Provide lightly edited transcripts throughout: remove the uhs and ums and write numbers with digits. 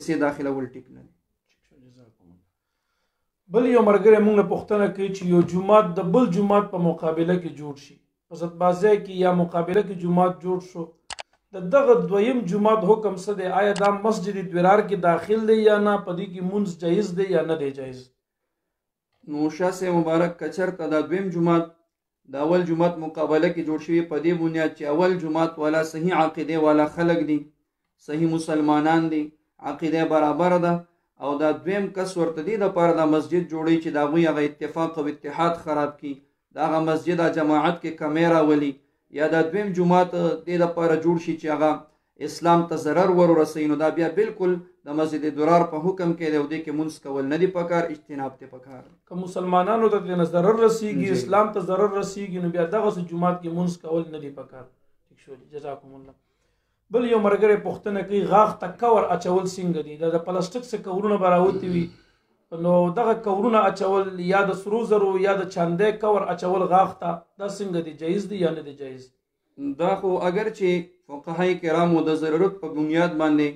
سي داخلول ټیک نه دی. بل یو ملګری موږ نه پوښتنه کوي چې یو جومات د بل جومات په مقابله کې جوړ شي، په ځای کې یا مقابله کې جومات جوړ شو، د دغه دویم جومات حکم څه دی؟ آیا دا مسجد درار کې داخل دی یا نه؟ په دې کې مونځ جایز دی یا نه دی جایز؟ نو شاه صاحب مبارک کچرته دا دویم جومات د اول جومات مقابله کې جوړ شوی په دې بنیاد چې اول جومات والا صحیح عقیده والا خلق دي، صحیح مسلمانان دي، عقیده برابر ده، او دا دویم کس ورته دی د پاره دا مسجد جوړی چې دا غوی هغه اتفاق او اتحاد خراب کی، دا هغه مسجد جماعت کې کمیرا ولی یا دا دویم جماعت دې د پاره جوړ شي چې هغه اسلام ته ضرر ورسوي، نو دا بیا بالکل د مسجد درار په حکم کې دی او دې کې مونږ کول نه دی پکار، اجتناب ته پکار. که مسلمانانو ته نه ضرر رسیږي، اسلام ته ضرر رسیږي، نو بیا دغه جماعت کې مونږ کول نه دی پکار. ٹھیک شو، جزاکم الله. بل یو مرګره پښتنه کوي غاښ ته کور اچول څنګه دي؟ دا د پلاستیک څخه کورونه براوتی وي، نو دغه کورونه اچول یا د سرو زرو یا د چاندې کور اچول غاښ ته دا څنګه دي؟ جایز دي یا نه دي جایز؟ دا خو اگر چې فقهای کرامو د ضرورت په بنیاد باندې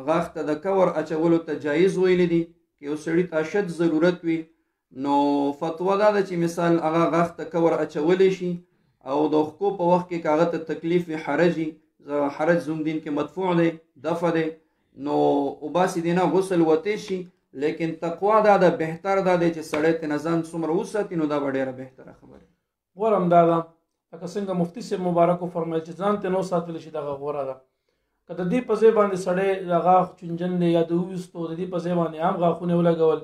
غاښ ته د کور اچولو ته جایز ویل دي، که یو سړي ته شد ضرورت وي نو فتوا دا ده چې مثال هغه غاښ ته کور اچولی شي او د خکو په وخت کې هغه ته تکلیف حرجي، حرج زوم دین کې مدفوع دی، دفع دی، نو وباسي دینا غسل وتی شي، لیکن تقوا دا ده بهتر دا دی چې سړی ته نزان څومره وساتي، نو دا به ډېره بهتره خبره. غورم دا ده لکه څنګه مفتي صاحب مبارک فرمایي چې ځان ته نو ساتل شي، دغه غوره ده. که د دې په ځای باندې سړی د غاښ چونجن دی یا د ویستو د دې په ځای باندې عام غاښونه ولګول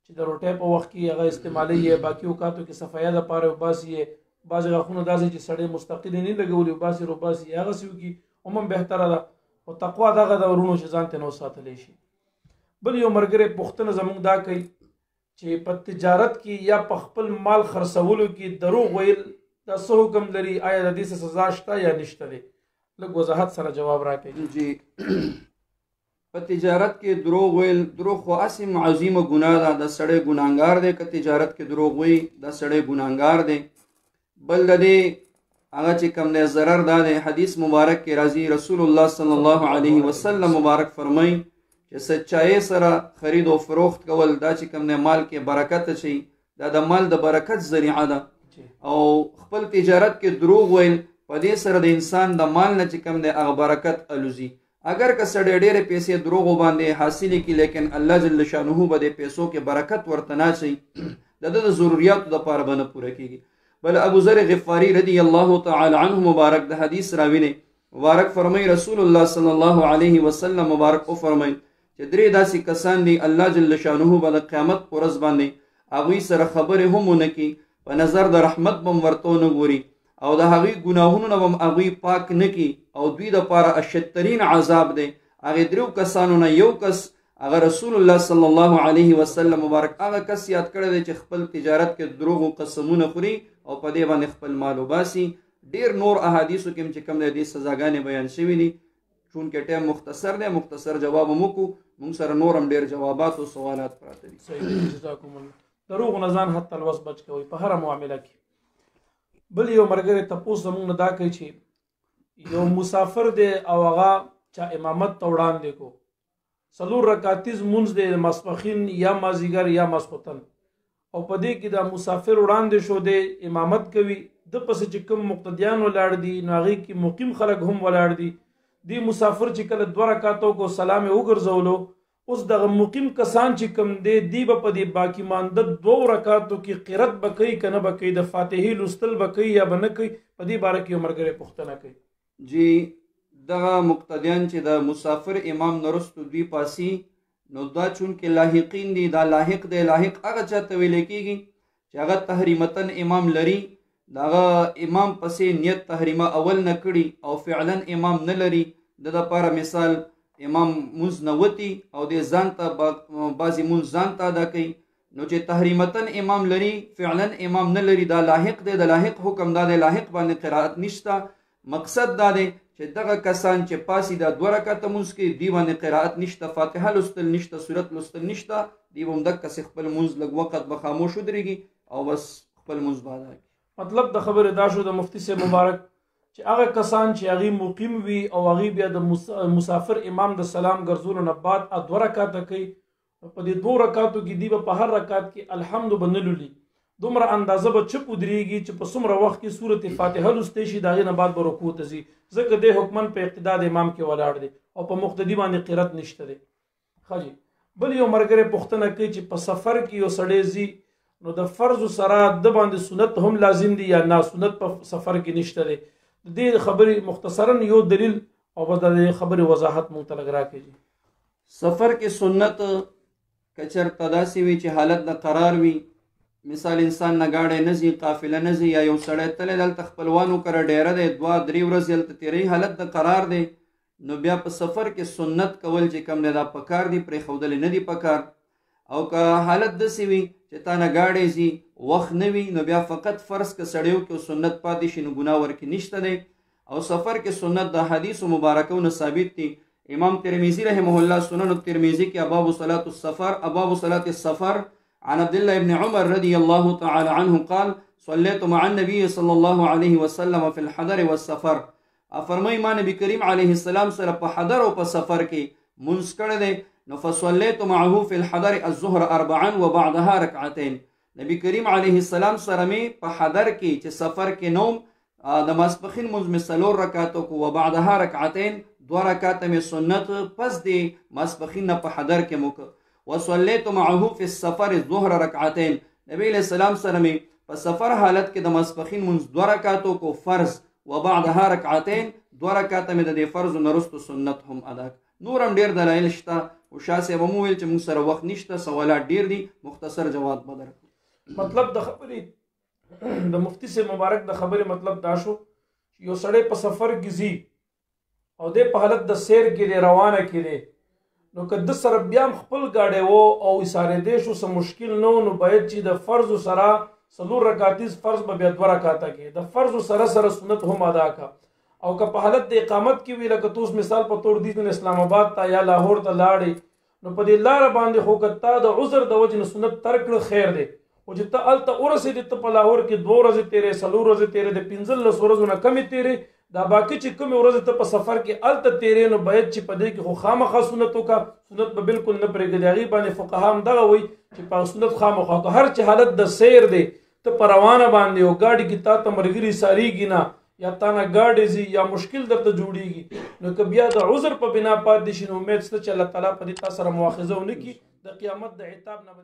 چې د روټۍ په وخت کې هغه استعمالي یې، باقي اوقاتو کې صفایه دپاره وباسي یې، بعضې غاښونه داسې چې سړی مستقل نه لګولي وباسي روباسي یې، هغسې وکړي عموما بهتره ده. او تقوا دغه د ورونو چې ځان ته نو ساتلی شي. بل یو ملګری پوښتنه زموږ دا کوي چې په تجارت کې یا په خپل مال خرڅولو کې دروغ ویل دا څه حکم لري؟ آیا د دې څه سزا شته یا نشته دی؟ لږ وضاحت سره جواب راکړئ. جی په تجارت کې دروغ ویل، دروغ خو اسیم عظیمه ګناه ده، د سړی ګناهګار دی که تجارت کې دروغ وی، د سړی ګناهګار دی. بل د دې هغه چې کوم دی ضرر دا دی، حدیث مبارک کې راځي رسول الله صلی الله علیه وسلم مبارک فرمایي چې سچایي سره خرید او فروخت کول دا چې کوم دی مال کې برکت شي، دا د مال د برکت ذریعہ ده. او خپل تجارت کې دروغ ویل په دې سره د انسان د مال نه چې کوم دی هغه برکت الوزي. اگر که سړی ډېرې پیسې دروغ باندې حاصلې کړي، لیکن الله جل شانه به د پیسو کې برکت ورته نه شي، د د ضرورتو لپاره به نه پوره کیږي. بل ابو ذر غفاری رضی الله تعالی عنه مبارک د حدیث راوی نه مبارک فرمای رسول الله صلی الله علیه وسلم مبارک او فرمای چې درې داسې کسان دي الله جل شانه به د قیامت ورځ باندې هغوی سره خبرې هم ونه کړي، په نظر د رحمت بم ورته نه ګوري او د هغوی ګناهونو نه بم هغوی پاک نه کړي، او دوی دپاره اشدترین عذاب دی. هغې درېو کسانو نه یو کس هغه رسول الله صلی الله علیه وسلم مبارک هغه کس یاد کړی دی چې خپل تجارت کې دروغ او قسمونه خوري او په دې باندې خپل مال وباسي. ډېر نور احادیثو کې چې کوم دی سزاګانې بیان شوي دي، چونکې ټایم مختصر دی، مختصر جواب هم وکړو، موږ سره نور هم ډېر جوابات او سوالات پراته دي. جزاکم الله. دروغ نه ځان حتی الوس بچ کوئ په هره معامله کې. بل یو ملګری تپوس زموږ نه دا کوي چې یو مسافر دی او هغه چا امامت ته وړاندې کو، 4 رکعتیز مونځ دی ماسپښین یا مازدیګر یا ماسخوتن، او په دې کې دا مسافر وړاندې شو دی امامت کوي، د پسې چې کوم مقتدیان ولاړ دي نو هغې کې مقیم خلک هم ولاړ دي. دی مسافر چې کله 2 رکعتو کو سلام یې وګرځولو، اوس دغه مقیم کسان چې کوم دی دی به په دې باقي مانده 2 رکعتو کې قرت به کوي که نه به کوي، د فاتحې لوستل به کوي یا به نه کوي؟ په دې باره کې یو ملګری پوښتنه کوي. جی دغه مقتدیان چې د مسافر امام نرستو دوی پاسي، نو دا چونکې لاحقین دي، دا لاحق دی. لاحق هغه چاته ویل کېږي چې هغه تحریمتن امام لري، دغه امام پسې نیت تحریمه اول نه کړي او فعلا امام نه لري، د دپاره مثال امام مونځ نه وتي او د ځان ته بعضې مونځ ځان ته ادا کوي، نو چې تحریمتن امام لري فعلا امام نه لري، دا لاحق دی. د لاحق حکم دا دی، لاحق باندې قرائت نشته. مقصد دا دی چې دغه کسان چې پاسي دا 2 رکعته مونځ کوي، دی باندې قرائت نشته، فاتحه لوستل نشته، سورت لوستل نشته، دی به همدقسې خپل مونځ لږ وخت به خاموش ودرېږي او بس خپل مونځ به ادا کړي. مطلب د خبرې دا شو د مفتي صاحب مبارک چې هغه کسان چې هغه مقیم وي او هغه بیا د مسافر امام د سلام ګرځولو نه بعد 2 رکعات کوي، په دې 2 رکعاتو کې دی په هر رکعت کې الحمد بنلولي دومره اندازه به چپ ودرېږي چې په څومره وخت کې سورۃ فاتحه لوستې شي، د هغې نه بعد به رکوع ته ځي، ځکه دی حکمن په اقتدا د امام کې ولاړ دی او په مقتدي باندې قرت نشته دی. ښه جي. بل یو ملګری پوښتنه کوي چې په سفر کې یو سړی ځي نو د فرض سره د باندې سنت هم لازم دي یا نه، سنت په سفر کې نشته دی. د دې خبرې مختصرا یو دلیل او د خبرې وضاحت مونږ ته لږ راکړي. سفر کې سنت کچرته داسې وي چې حالت د قرار وي، مثال انسان نه گاډی نه ځي، قافله نه ځي، یا یو سړی تللی دلته خپلوانو کره ډیره دی 2-3 ورځې هلته تېروي، حالت د قرار دی، نو بیا په سفر کې سنت کول چې کوم دی دا پکار دي، پرېښودلی نه دي پکار. او که حالت داسې وي چې تا نه گاډی ځي، وخت نه وي، نو بیا فقط فرض که سړی وکړي او سنت پاتې شي نو ګناه ورکې نشته دی. او سفر کې سنت د حدیثو مبارکونو ثابت دي. امام ترمذی رحمه الله سنن الترمذی کې ابواب صلاة السفر، ابواب صلاة السفر عن عبد الله بن عمر رضي الله تعالى عنه قال صليت مع النبي صلى الله عليه وسلم في الحضر والسفر. فرمای ما نبی کریم علیه السلام سره په حضر او په سفر کې منځ کړی دی. نو فصليت معه في الحضر الظهر 4 وبعدها ركعتين. نبی کریم علیه السلام سره می په حضر کې چې سفر کې نوم د ماسپخین منځ می 4 رکعاتو کو وبعدها ركعتين 2 رکعات می سنت پس دی ماسپخین په حضر کې موک. وصليت معه في السفر الظهر ركعتين. نبی علیہ السلام سره می په سفر حالت کې د ماسپخین منځ 2 رکعاتو کو فرض وبعدها ركعتين 2 رکعات می د فرض نرستو سنت هم ادا. نورم ډیر دلایل شته او شاسه به مو ویل چې موږ سره وخت نشته، سوالات ډیر دي، مختصر جواب بدر. مطلب د خبرې د مفتی سے مبارک د خبرې مطلب دا شو یو سړی په سفر کې ځي او د په حالت د سیر کې روانه کړي، نو که د سره بیا خپل گاډی وو او اساره دې شو سم مشکل نو باید چې د فرض سره 4 رکعاتیز فرض به بیا 2 رکعات کې د فرض سره سنت هم ادا کا. او که په حالت د اقامت کې وی لکه توس مثال په تور دي اسلام آباد ته یا لاهور ته لاړې، نو په دې لار باندې خو کتا د عذر د وجه سنت ترک خیر دی، او چې ته الته ورسېدې ته په لاهور کې 2 ورځې تیرې 4 ورځې تیرې د 15 ورځو نه کمې تیرې، دا باقي چې کومې ورځې ته په سفر کې الته تیرې نو باید چې په دې کې خو خامخا سنت وکړه، سنت به بالکل نه پرېږدي. هغې باندې فقها هم دغه وایي چې په سنت خامخا که هر چې حالت د سیر دی ته په روانه باندې او ګاډي کې تا ته ملګري ساریږي نه یا تا نه گاډی ځي یا مشکل درته جوړیږي، نو که بیا د عذر په بنا پاتې شي نو امید شته چې الله تعالی په دې تا سره مؤاخذه ونه کړي، د قیامت د عتاب نه به